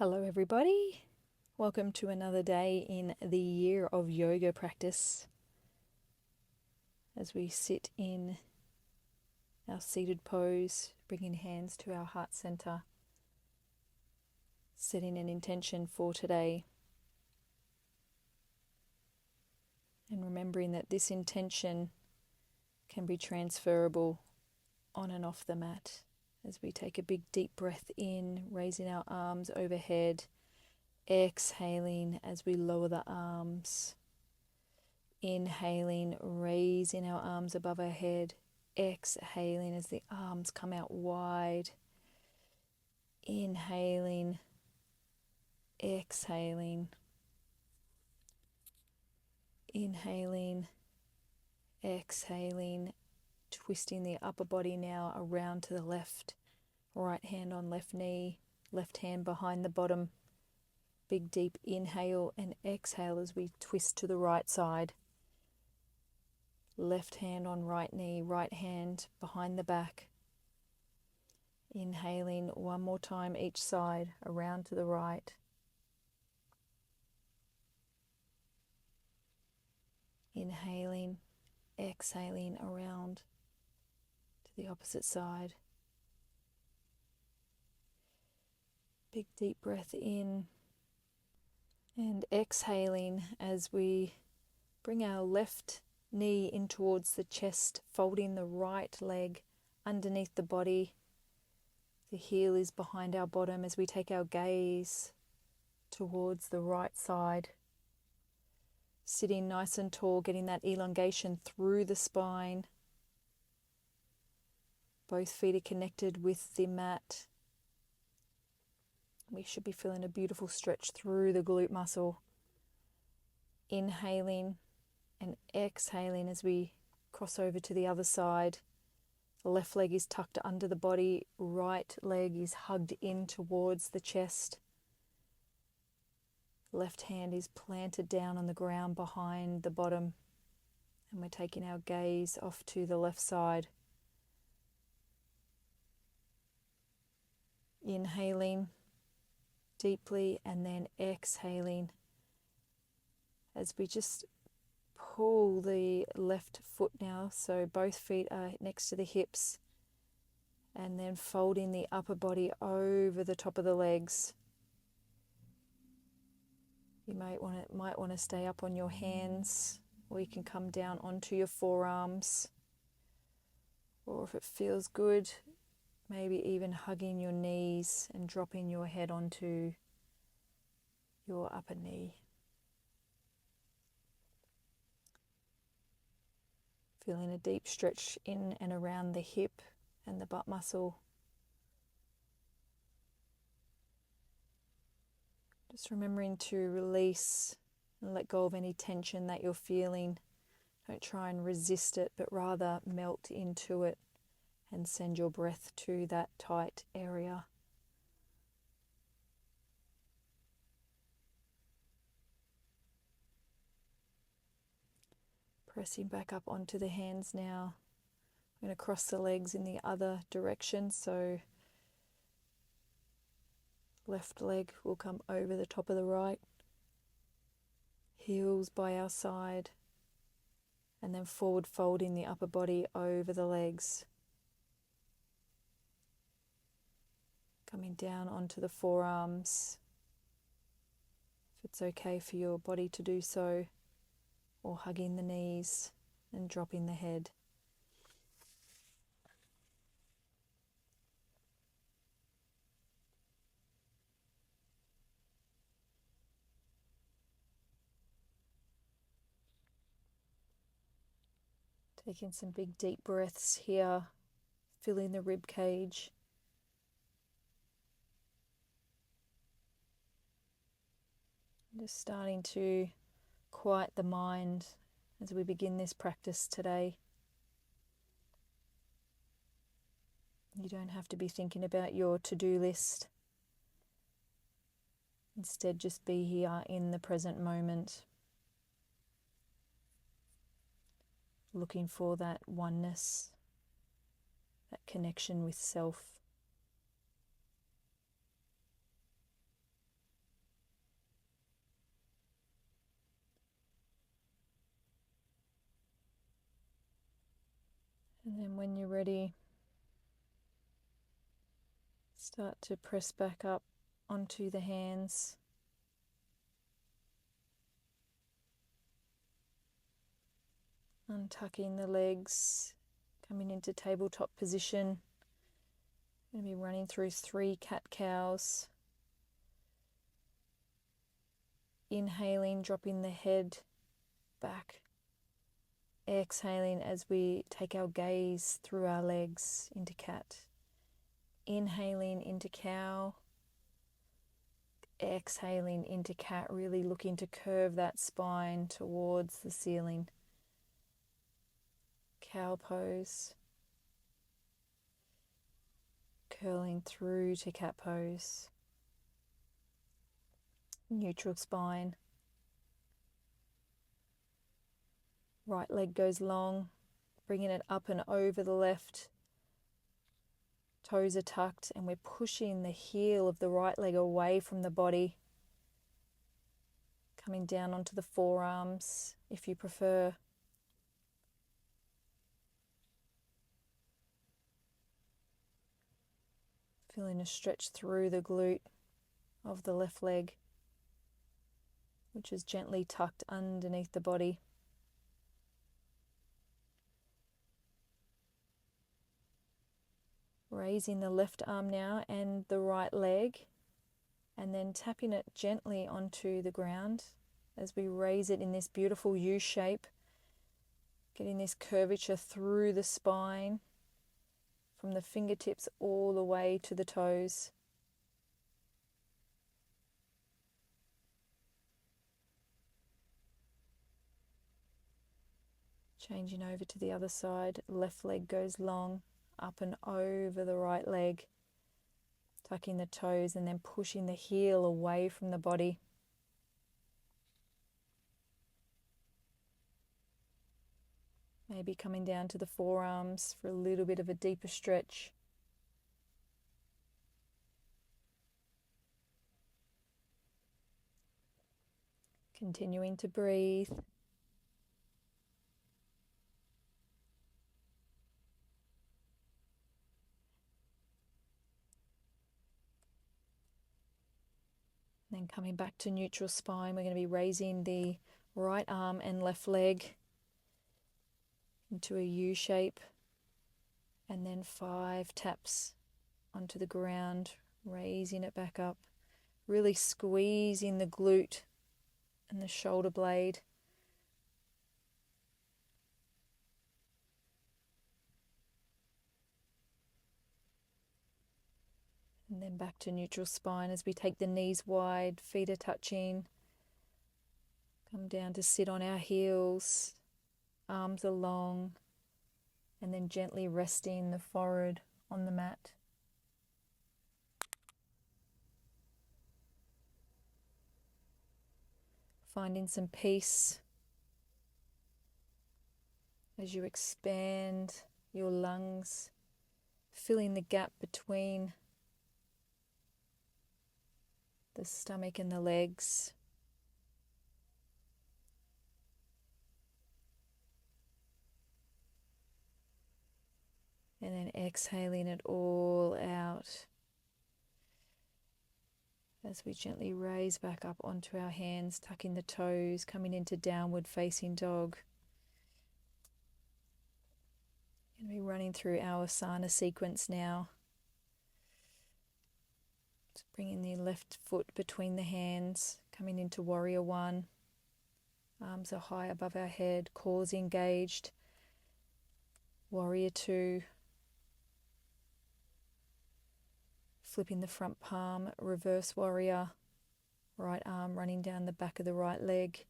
Hello everybody, welcome to another day in the year of yoga practice as we sit in our seated pose, bringing hands to our heart center, setting an intention for today and remembering that this intention can be transferable on and off the mat as we take a big deep breath in, raising our arms overhead. Exhaling as we lower the arms. Inhaling, raising our arms above our head. Exhaling as the arms come out wide. Inhaling, exhaling. Inhaling, exhaling. Twisting the upper body now around to the left. Right hand on left knee. Left hand behind the bottom. Big deep inhale and exhale as we twist to the right side. Left hand on right knee, right hand behind the back. Inhaling one more time each side, around to the right. Inhaling, exhaling around to the opposite side. Big deep breath in. And exhaling as we bring our left knee in towards the chest, folding the right leg underneath the body. The heel is behind our bottom as we take our gaze towards the right side. Sitting nice and tall, getting that elongation through the spine. Both feet are connected with the mat. We should be feeling a beautiful stretch through the glute muscle. Inhaling and exhaling as we cross over to the other side. The left leg is tucked under the body, right leg is hugged in towards the chest. Left hand is planted down on the ground behind the bottom, and we're taking our gaze off to the left side. Inhaling deeply and then exhaling as we just pull the left foot now, so both feet are next to the hips, and then folding the upper body over the top of the legs. You might want to stay up on your hands, or you can come down onto your forearms, or if it feels good, maybe even hugging your knees and dropping your head onto your upper knee. Feeling a deep stretch in and around the hip and the butt muscle. Just remembering to release and let go of any tension that you're feeling. Don't try and resist it, but rather melt into it and send your breath to that tight area. Pressing back up onto the hands now. I'm going to cross the legs in the other direction, so left leg will come over the top of the right, heels by our side, and then forward folding the upper body over the legs. Coming down onto the forearms, if it's okay for your body to do so, or hugging the knees and dropping the head. Taking some big deep breaths here, filling the rib cage. Just starting to quiet the mind as we begin this practice today. You don't have to be thinking about your to-do list. Instead, just be here in the present moment, looking for that oneness, that connection with self. And then when you're ready, start to press back up onto the hands. Untucking the legs, coming into tabletop position. Going to be running through 3 cat-cows. Inhaling, dropping the head back. Exhaling as we take our gaze through our legs into cat. Inhaling into cow. Exhaling into cat, really looking to curve that spine towards the ceiling. Cow pose. Curling through to cat pose. Neutral spine. Right leg goes long, bringing it up and over the left. Toes are tucked and we're pushing the heel of the right leg away from the body. Coming down onto the forearms if you prefer. Feeling a stretch through the glute of the left leg, which is gently tucked underneath the body. Raising the left arm now and the right leg, and then tapping it gently onto the ground as we raise it in this beautiful U shape, getting this curvature through the spine from the fingertips all the way to the toes. Changing over to the other side, left leg goes long, up and over the right leg, tucking the toes and then pushing the heel away from the body. Maybe coming down to the forearms for a little bit of a deeper stretch. Continuing to breathe. Then coming back to neutral spine, we're going to be raising the right arm and left leg into a U shape, and then 5 taps onto the ground, raising it back up, really squeezing the glute and the shoulder blade. And then back to neutral spine as we take the knees wide, feet are touching. Come down to sit on our heels, arms are long, and then gently resting the forehead on the mat. Finding some peace as you expand your lungs, filling the gap between the stomach and the legs. And then exhaling it all out as we gently raise back up onto our hands, tucking the toes, coming into downward facing dog. Going to be running through our asana sequence now. Just bringing the left foot between the hands, coming into warrior 1. Arms are high above our head, cores engaged. Warrior 2. Flipping the front palm, reverse warrior. Right arm running down the back of the right leg.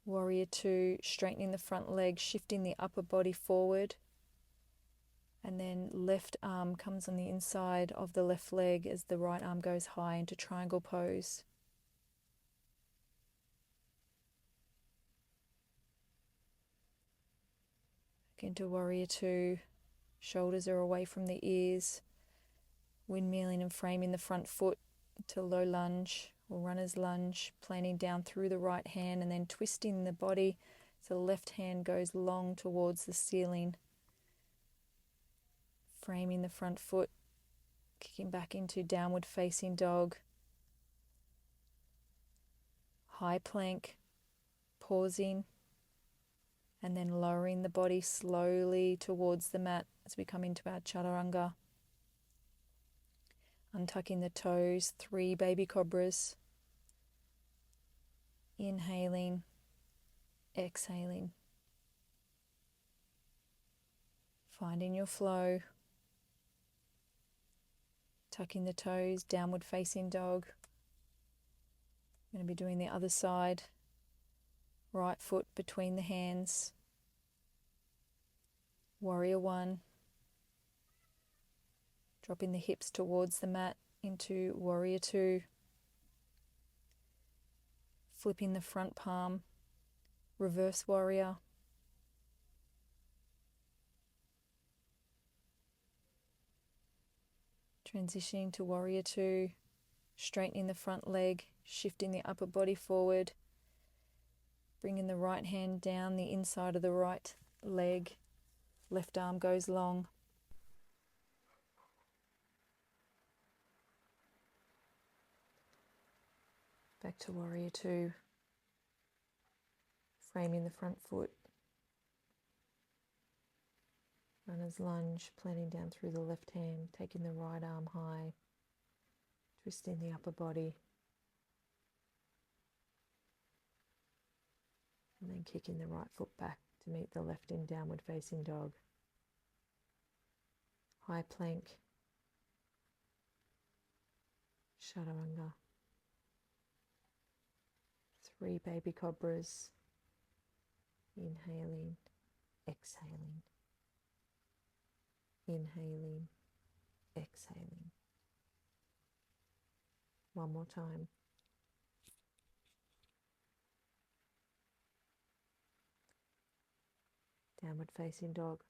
Warrior 2, straightening the front leg, shifting the upper body forward. And then left arm comes on the inside of the left leg as the right arm goes high into triangle pose. Back into warrior 2. Shoulders are away from the ears. Windmilling and framing the front foot to low lunge or runner's lunge, planting down through the right hand and then twisting the body So the left hand goes long towards the ceiling, framing the front foot, kicking back into downward facing dog. High plank, pausing, and then lowering the body slowly towards the mat as we come into our chaturanga. Untucking the toes, 3 baby cobras. Inhaling, exhaling. Finding your flow. Tucking the toes, downward facing dog. I'm going to be doing the other side. Right foot between the hands. Warrior 1. Dropping the hips towards the mat into Warrior 2. Flipping the front palm. Reverse Warrior. Transitioning to Warrior 2. Straightening the front leg. Shifting the upper body forward. Bringing the right hand down the inside of the right leg. Left arm goes long. Back to Warrior 2. Framing the front foot. Runner's lunge, planting down through the left hand, taking the right arm high, twisting the upper body, and then kicking the right foot back to meet the left in downward facing dog. High plank, chaturanga. 3 baby cobras. Inhaling, exhaling. Inhaling, exhaling. One more time. Downward facing dog.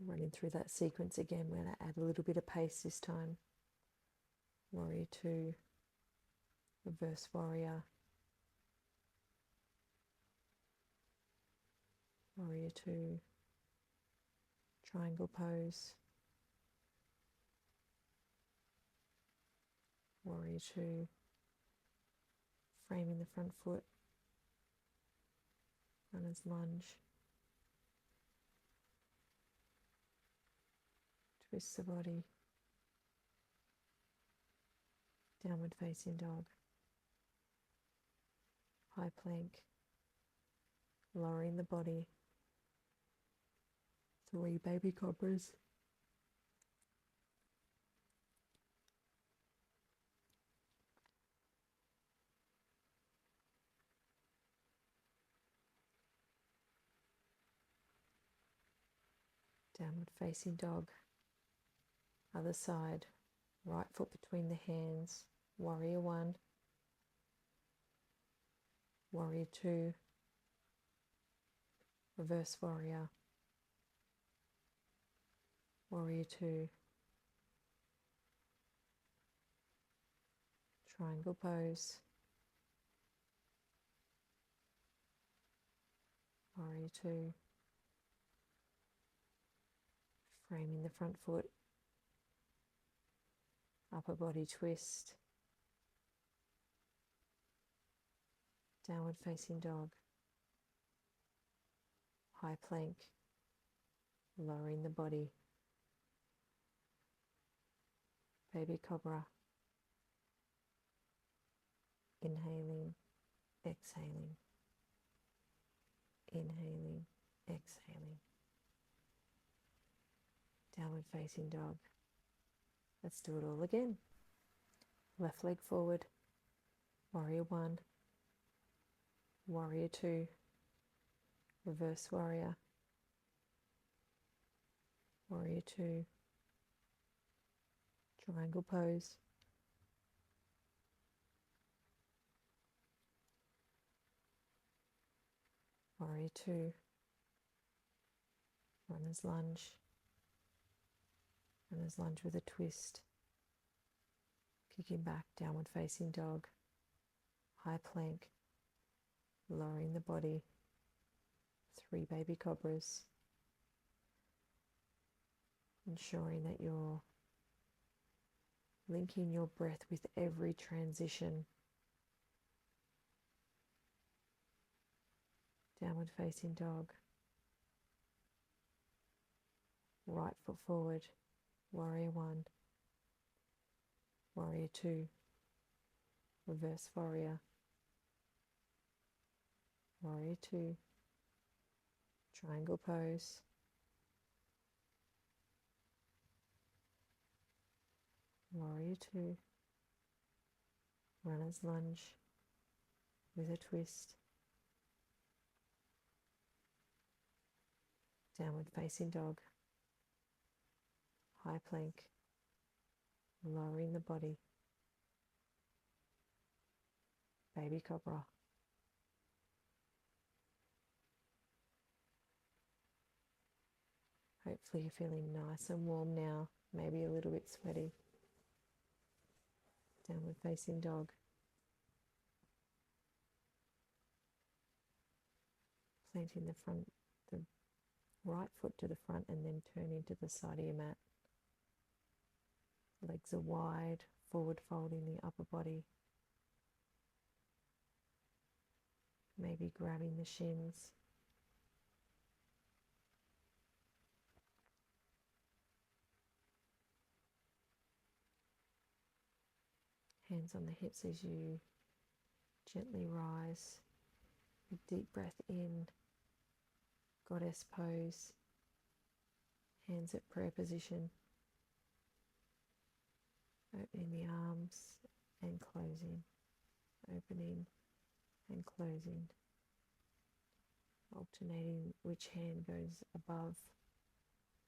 Running through that sequence again. We're going to add a little bit of pace this time. Warrior 2, reverse warrior. Warrior 2, triangle pose. Warrior 2, framing the front foot. Runner's lunge. Twist the body. Downward facing dog. High plank. Lowering the body. 3 baby cobras. Downward facing dog. Other side. Right foot between the hands. Warrior 1. Warrior 2. Reverse warrior. Warrior 2. Triangle pose. Warrior 2. Framing the front foot. Upper body twist. Downward facing dog. High plank. Lowering the body. Baby cobra. Inhaling, exhaling. Inhaling, exhaling. Downward facing dog. Let's do it all again. Left leg forward. Warrior 1. Warrior 2. Reverse warrior. Warrior 2. Triangle pose. Warrior 2. Runner's lunge. Runner's lunge with a twist. Kicking back, downward facing dog. High plank. lowering the body, 3 baby cobras, ensuring that you're linking your breath with every transition. Downward facing dog, right foot forward, warrior 1, warrior 2, reverse warrior, warrior 2, triangle pose, warrior 2, runner's lunge with a twist, downward facing dog, high plank, lowering the body, baby cobra. Hopefully you're feeling nice and warm now, maybe a little bit sweaty. Downward facing dog. Planting the right foot to the front and then turn into the side of your mat. Legs are wide, forward folding the upper body. Maybe grabbing the shins. Hands on the hips as you gently rise. A deep breath in, goddess pose. Hands at prayer position. Opening the arms and closing. Opening and closing. Alternating which hand goes above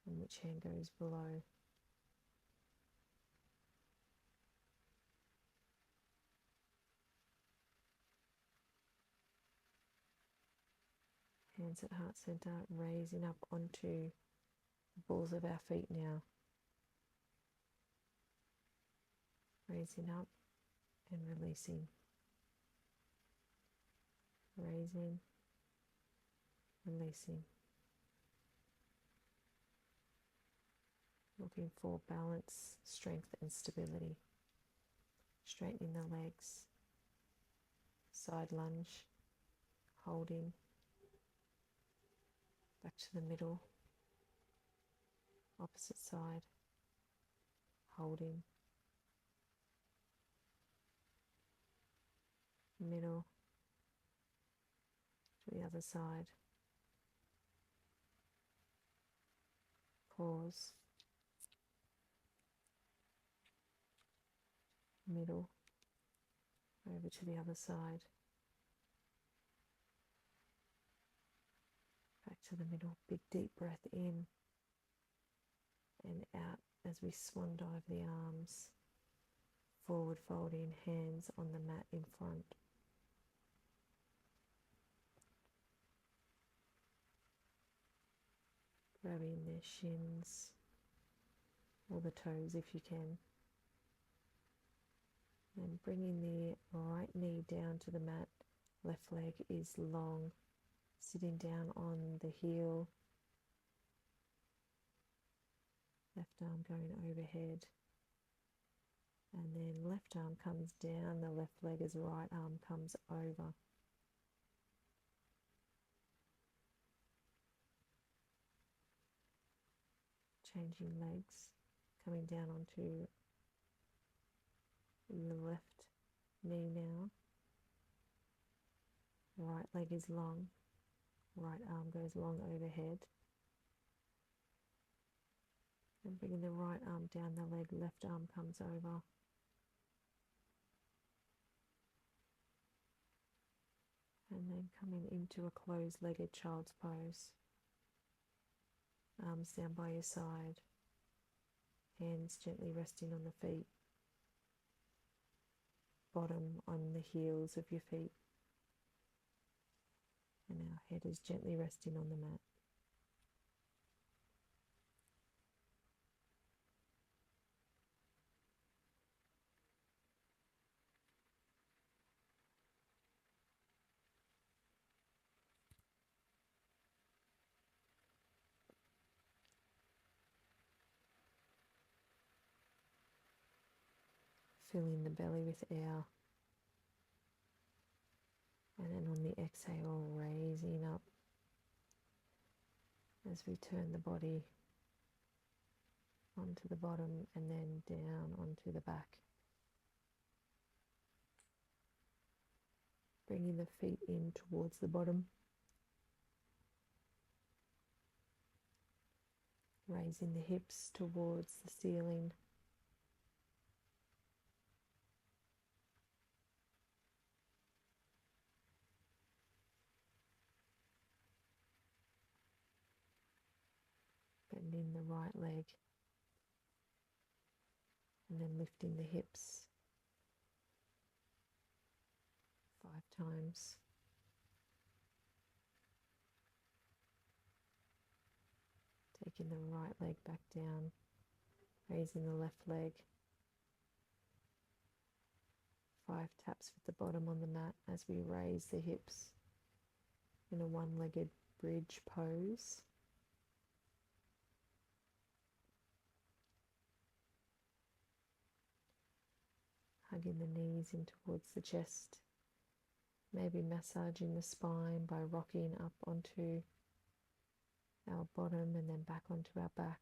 and which hand goes below. Hands at heart center, raising up onto the balls of our feet now. Raising up and releasing. Raising, releasing. Looking for balance, strength and stability. Straightening the legs. Side lunge, holding. Back to the middle. Opposite side, holding. Middle. To the other side. Pause. Middle. Over to the other side. Back to the middle. Big deep breath in and out as we swan dive the arms. Forward folding, hands on the mat in front. Grabbing the shins or the toes if you can. And bringing the right knee down to the mat. Left leg is long. Sitting down on the heel. Left arm going overhead. And then left arm comes down, the left leg as right arm comes over. Changing legs, coming down onto the left knee now. Right leg is long, right arm goes long overhead. And bringing the right arm down the leg, left arm comes over. And then coming into a closed-legged child's pose. Arms down by your side. Hands gently resting on the feet. Bottom on the heels of your feet. And our head is gently resting on the mat. filling the belly with air. And then on the exhale, raising up as we turn the body onto the bottom and then down onto the back. Bringing the feet in towards the bottom. Raising the hips towards the ceiling. Bending the right leg. And then lifting the hips 5 times. Taking the right leg back down. Raising the left leg. 5 taps with the bottom on the mat as we raise the hips in a one-legged bridge pose. Hugging the knees in towards the chest. Maybe massaging the spine by rocking up onto our bottom and then back onto our back.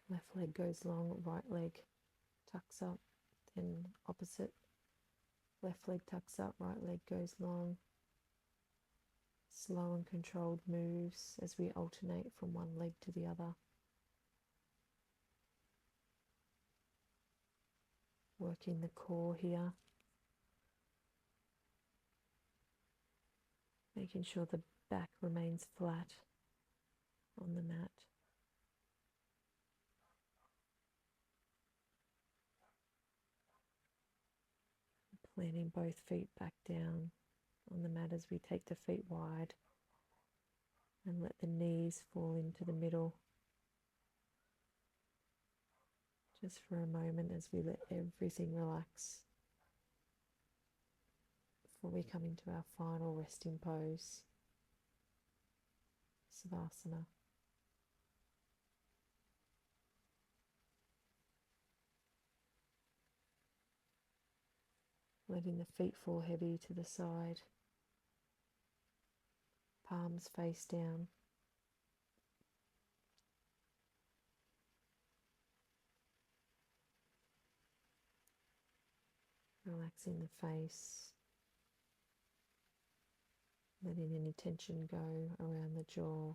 Left leg goes long, right leg tucks up, then opposite. Left leg tucks up, right leg goes long. Slow and controlled moves as we alternate from one leg to the other. Working the core here. Making sure the back remains flat on the mat. Planting both feet back down on the mat as we take the feet wide and let the knees fall into the middle. Just for a moment as we let everything relax before we come into our final resting pose, savasana. Letting the feet fall heavy to the side, palms face down. Relaxing the face, letting any tension go around the jaw.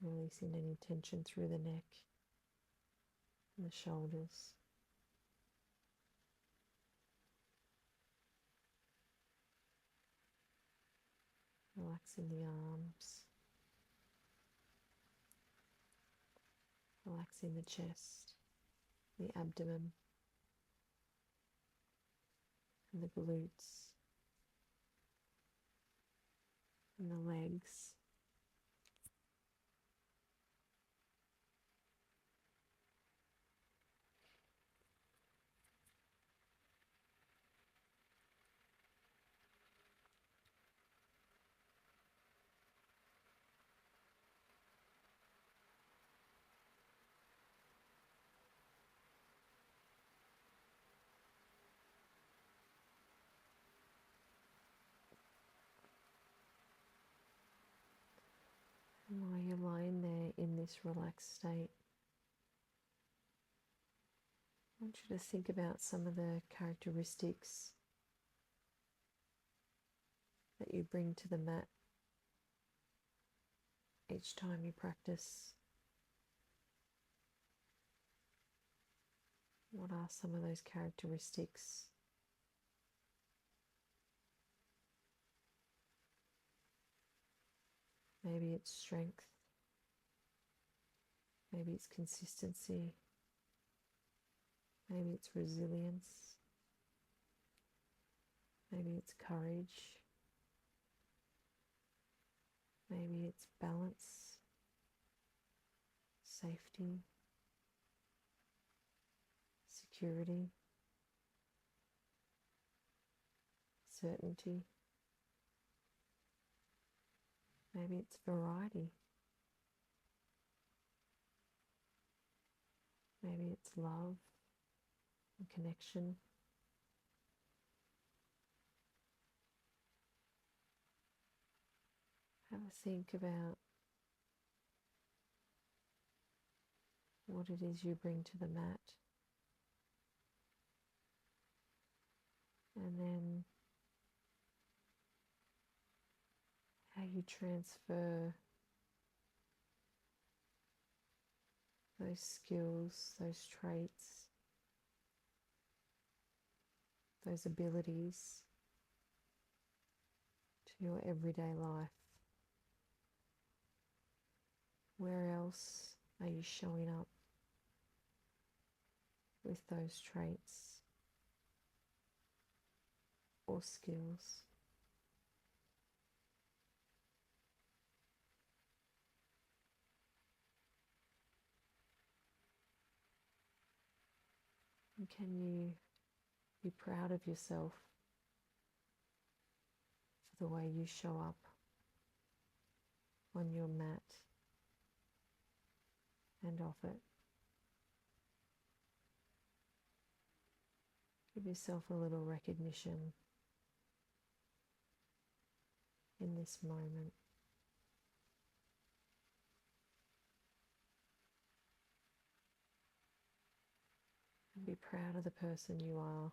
Releasing any tension through the neck and the shoulders. Relaxing the arms. Relaxing the chest, the abdomen, and the glutes, and the legs. And while you're lying there in this relaxed state, I want you to think about some of the characteristics that you bring to the mat each time you practice. What are some of those characteristics? Maybe it's strength. Maybe it's consistency. Maybe it's resilience. Maybe it's courage. Maybe it's balance. safety, security, certainty. Maybe it's variety. Maybe it's love and connection. Have a think about what it is you bring to the mat, and then how you transfer those skills, those traits, those abilities to your everyday life. Where else are you showing up with those traits or skills? And can you be proud of yourself for the way you show up on your mat and off it? Give yourself a little recognition in this moment. And be proud of the person you are.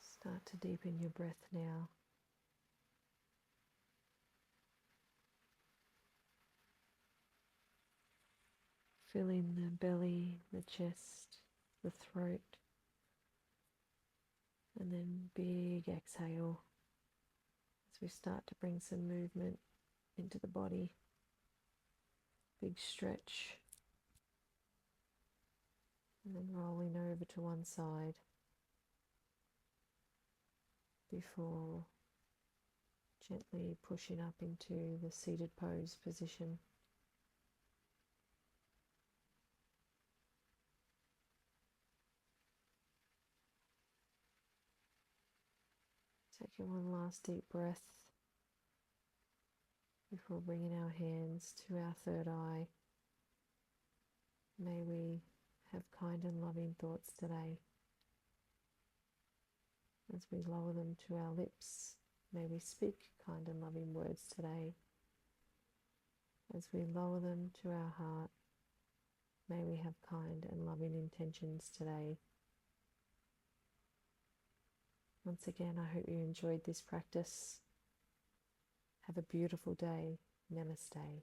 Start to deepen your breath now. Filling the belly, the chest, the throat, and then big exhale as we start to bring some movement into the body. Big stretch, and then rolling over to one side before gently pushing up into the seated pose position. Taking one last deep breath before bringing our hands to our third eye. May we have kind and loving thoughts today. As we lower them to our lips, may we speak kind and loving words today. As we lower them to our heart, may we have kind and loving intentions today. Once again, I hope you enjoyed this practice. Have a beautiful day. Namaste.